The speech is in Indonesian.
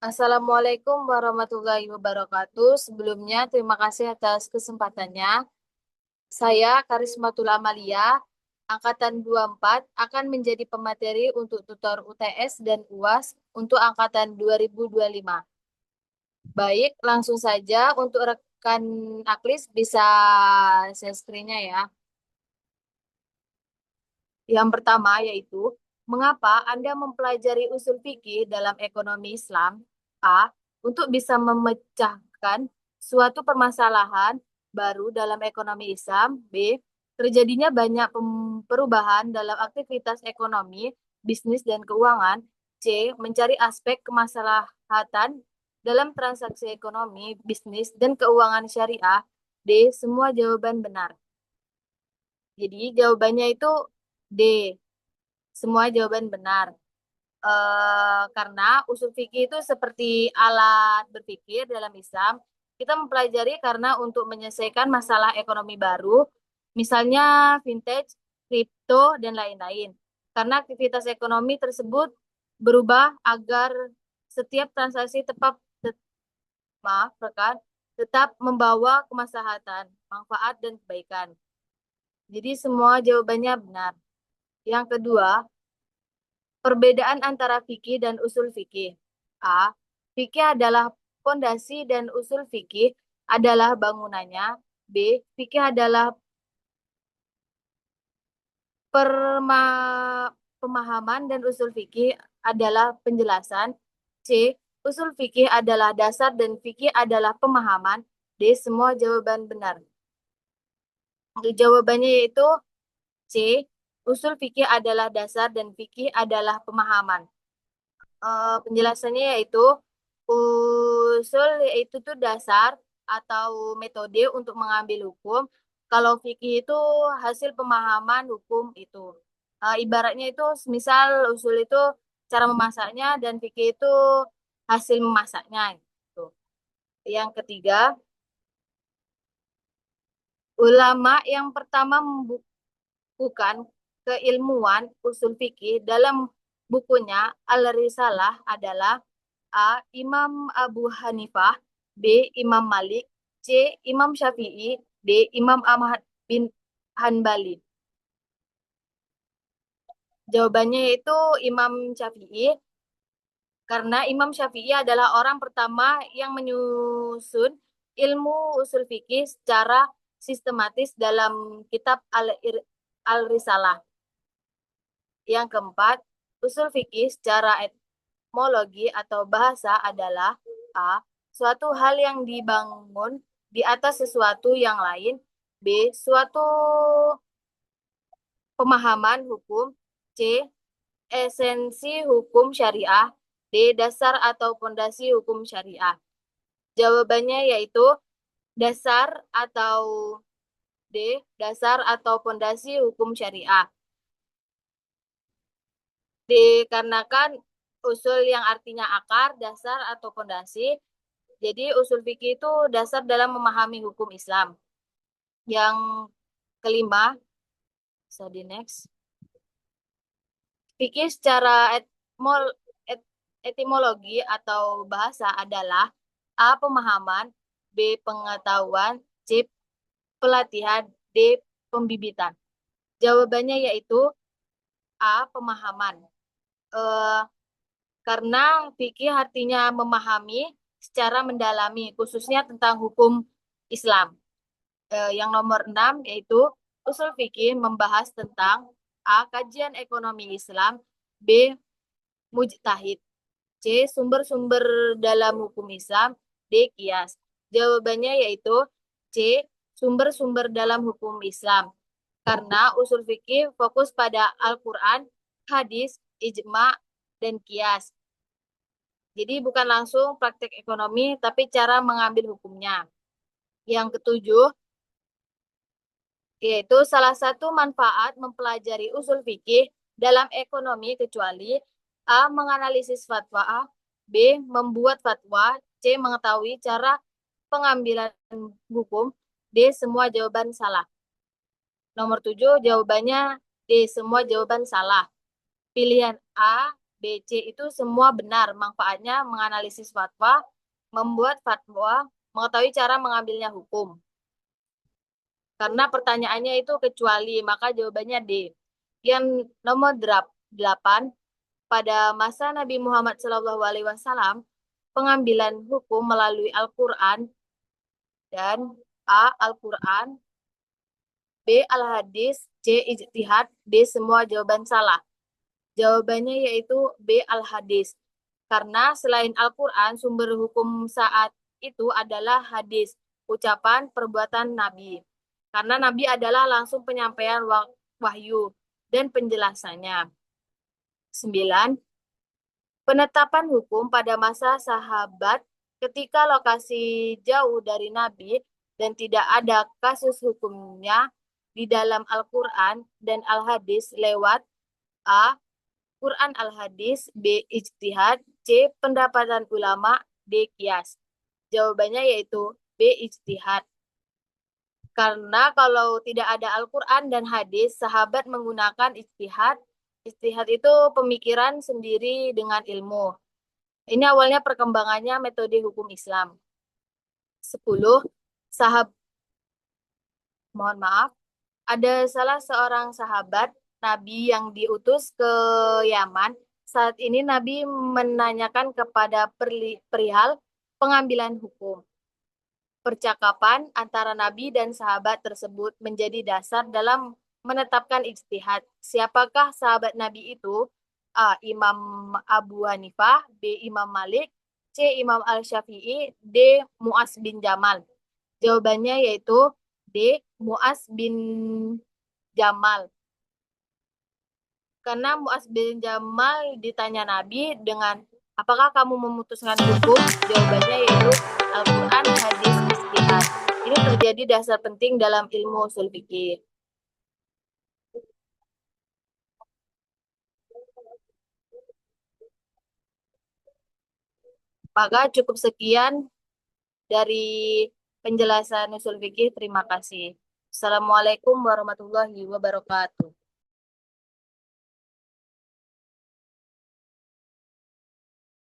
Assalamualaikum warahmatullahi wabarakatuh. Sebelumnya, terima kasih atas kesempatannya. Saya Karismatul Amalia, Angkatan 24, akan menjadi pemateri untuk tutor UTS dan UAS untuk Angkatan 2025. Baik, langsung saja untuk rekan Aklis bisa share screen-nya ya. Yang pertama yaitu, mengapa Anda mempelajari usul fikih dalam ekonomi Islam? A. Untuk bisa memecahkan suatu permasalahan baru dalam ekonomi Islam. B. Terjadinya banyak perubahan dalam aktivitas ekonomi, bisnis, dan keuangan. C. Mencari aspek kemaslahatan dalam transaksi ekonomi, bisnis, dan keuangan syariah. D. Semua jawaban benar. Jadi jawabannya itu D. Semua jawaban benar. Karena usul fikih itu seperti alat berpikir dalam Islam. Kita mempelajari karena untuk menyelesaikan masalah ekonomi baru, misalnya vintage, kripto, dan lain-lain. Karena aktivitas ekonomi tersebut berubah agar setiap transaksi maaf, rekan, tetap membawa kemaslahatan, manfaat, dan kebaikan. Jadi semua jawabannya benar. Yang kedua, perbedaan antara fikih dan usul fikih. A. Fikih adalah pondasi dan usul fikih adalah bangunannya. B. Fikih adalah pemahaman dan usul fikih adalah penjelasan. C. Usul fikih adalah dasar dan fikih adalah pemahaman. D. Semua jawaban benar. Untuk jawabannya yaitu C. Usul fikih adalah dasar dan fikih adalah pemahaman. Penjelasannya yaitu usul yaitu tuh dasar atau metode untuk mengambil hukum. Kalau fikih itu hasil pemahaman hukum itu. Ibaratnya itu misal usul itu cara memasaknya dan fikih itu hasil memasaknya. Gitu. Yang ketiga, ulama yang pertama membukukan keilmuan usul fikih dalam bukunya Al-Risalah adalah A. Imam Abu Hanifah, B. Imam Malik, C. Imam Syafi'i, D. Imam Ahmad bin Hanbali. Jawabannya itu Imam Syafi'i, karena Imam Syafi'i adalah orang pertama yang menyusun ilmu usul fikih secara sistematis dalam kitab Al-Risalah. Yang keempat, usul fikih secara etimologi atau bahasa adalah A. Suatu hal yang dibangun di atas sesuatu yang lain. B. Suatu pemahaman hukum. C. Esensi hukum syariah. D. Dasar atau pondasi hukum syariah. Jawabannya yaitu dasar atau D. Dasar atau pondasi hukum syariah. Dikarenakan usul yang artinya akar, dasar, atau pondasi. Jadi usul fikih itu dasar dalam memahami hukum Islam. Yang kelima, so di next. Fikih secara etimologi atau bahasa adalah A. Pemahaman, B. Pengetahuan, C. Pelatihan, D. Pembibitan. Jawabannya yaitu A. Pemahaman. Eh, karena fikih artinya memahami secara mendalami, khususnya tentang hukum Islam. Yang nomor 6 yaitu usul fikih membahas tentang A. Kajian ekonomi Islam, B. Mujtahid, C. Sumber-sumber dalam hukum Islam, D. Kias. Jawabannya yaitu C. Sumber-sumber dalam hukum Islam. Karena usul fikih fokus pada Al-Quran, hadis, ijma, dan kias. Jadi bukan langsung praktek ekonomi, tapi cara mengambil hukumnya. Yang ketujuh, yaitu salah satu manfaat mempelajari usul fikih dalam ekonomi kecuali A. Menganalisis fatwa, B. Membuat fatwa, C. Mengetahui cara pengambilan hukum, D. Semua jawaban salah. Nomor 7, jawabannya D. Semua jawaban salah. Pilihan A, B, B, C itu semua benar. Manfaatnya menganalisis fatwa, membuat fatwa, mengetahui cara mengambilnya hukum. Karena pertanyaannya itu kecuali, maka jawabannya D. Yang nomor 8, pada masa Nabi Muhammad SAW, pengambilan hukum melalui Al-Quran dan A. Al-Quran, B. Al-Hadis, C. Ijtihad, D. Semua jawaban salah. Jawabannya yaitu B. Al-Hadis. Karena selain Al-Quran, sumber hukum saat itu adalah hadis, ucapan, perbuatan Nabi. Karena Nabi adalah langsung penyampaian wahyu dan penjelasannya. 9. Penetapan hukum pada masa sahabat ketika lokasi jauh dari Nabi dan tidak ada kasus hukumnya di dalam Al-Quran dan Al-Hadis lewat A. Quran Al-Hadis, B. Ijtihad, C. Pendapatan ulama, D. Qiyas. Jawabannya yaitu B. Ijtihad. Karena kalau tidak ada Al-Quran dan hadis, sahabat menggunakan ijtihad. Ijtihad itu pemikiran sendiri dengan ilmu. Ini awalnya perkembangannya metode hukum Islam. 10. Sahab, mohon maaf, ada salah seorang sahabat Nabi yang diutus ke Yaman. Saat ini Nabi menanyakan kepada perihal pengambilan hukum. Percakapan antara Nabi dan sahabat tersebut menjadi dasar dalam menetapkan ijtihad. Siapakah sahabat Nabi itu? A. Imam Abu Hanifah, B. Imam Malik, C. Imam Al-Syafi'i, D. Mu'az bin Jamal. Jawabannya yaitu D. Mu'az bin Jamal. Karena Mu'az bin Jamal ditanya Nabi dengan apakah kamu memutuskan hukum? Jawabannya yaitu Al-Quran, hadis, ijtihad. Ini terjadi dasar penting dalam ilmu usul fikih. Maka cukup sekian dari penjelasan usul fikih. Terima kasih. Assalamualaikum warahmatullahi wabarakatuh.